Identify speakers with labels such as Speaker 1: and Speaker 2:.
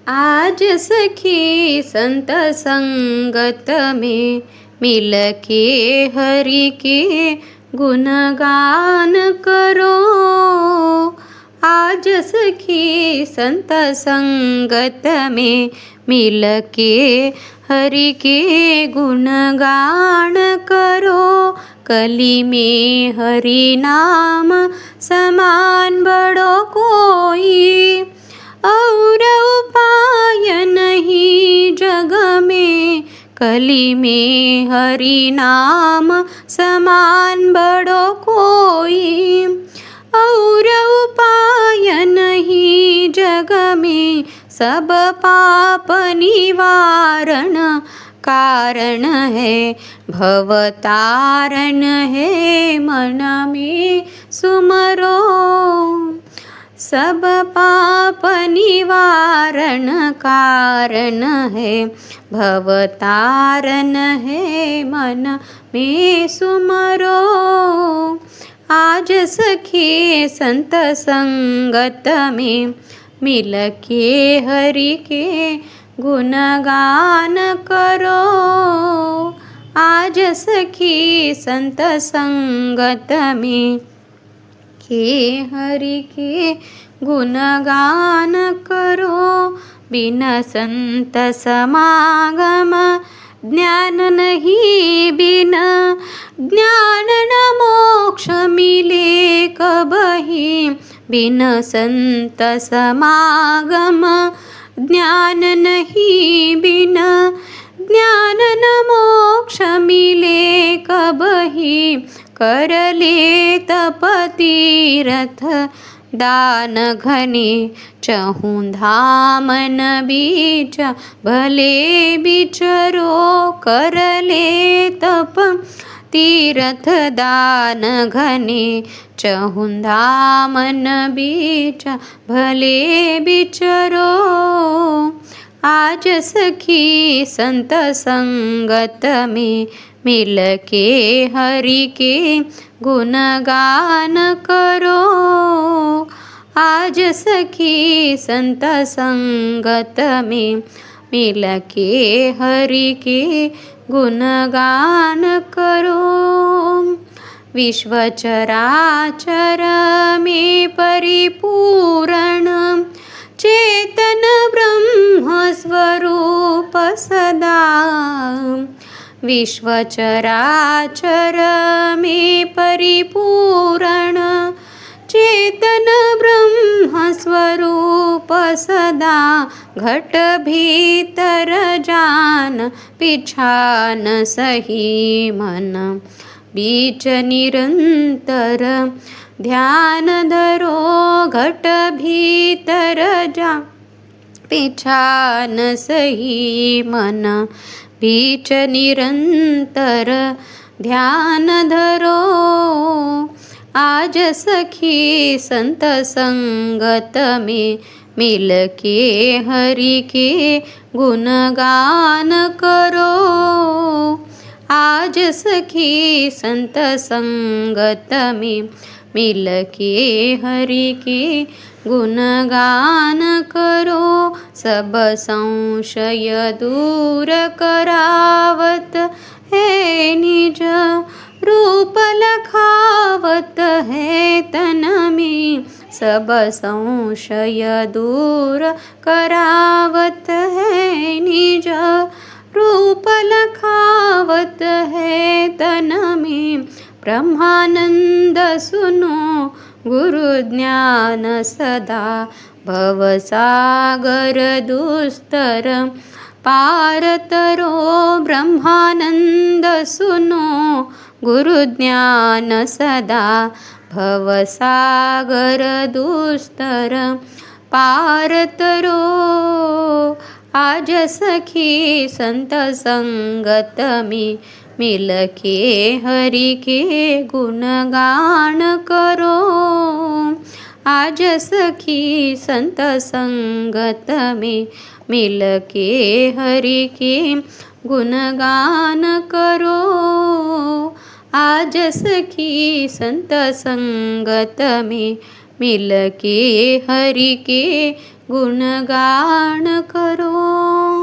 Speaker 1: आज सखी संत संगत में मिल के हरि के गुणगान करो। आज सखी संत संगत में मिल के हरि के गुणगान करो। कली में हरि नाम समान बड़ो कोई, और उपाय नहीं जग में। कली में हरि नाम समान बड़ो कोई, और उपाय नहीं जग में। सब पाप निवारण कारण है, भवतारण है मन में सुमरो। सब पाप निवारण कारण है, भवतारण है मन में सुमरो। आज सखी संत संगत में मिल के हरि के गुणगान करो। आज सखी संत संगत में के हरि के गुणगान करो। बिन संत समागम ज्ञान नहीं, बिन ज्ञान न मोक्ष मिले कबहि। बिन संत समागम ज्ञान नहीं, बिन ज्ञान न मोक्ष मिले कबहि। कर ले तप तीरथ दान घने, चहूँ धाम न बीच भले बिचरो। कर ले तप तीरथ दान घने, चहूँ धाम न बीच भले बिचरो। आज सखी संत संगत में मिल के हरि के गुणगान करो। आज सखी संत संगत में मिल के हरि के गुणगान करो। विश्व चराचर में परिपूर्ण, चेतन ब्रह्म स्वरूप सदा। विश्व चराचर में परिपूर्ण, चेतन ब्रह्म स्वरूप सदा। घट भीतर जान पिछान सही मन, बीच निरंतर ध्यान धरो। घट भीतर जा पिछान सही मन, बीच निरंतर ध्यान धरो। आज सखी संत संगत में मिल के हरि के गुणगान करो। आज सखी संत संगत में मिल के हरि के गुणगान करो। सब संशय दूर करावत है निज रूप लखावत है तन में। सब संशय दूर करावत है निज रूप लखावत है तन में। ब्रह्मानंद सुनो गुरु ज्ञान सदा, भवसागर दुस्तर पार तरो। ब्रह्मानंद सुनो गुरु ज्ञान सदा, भवसागर दुस्तर पार तरो। आज सखी संत संगत में मिल के हरि के गुणगान करो। आज सखी संत संगत में मिल के हरि के गुणगान करो। आज सखी संत संगत में मिल के हरि के गुणगान करो.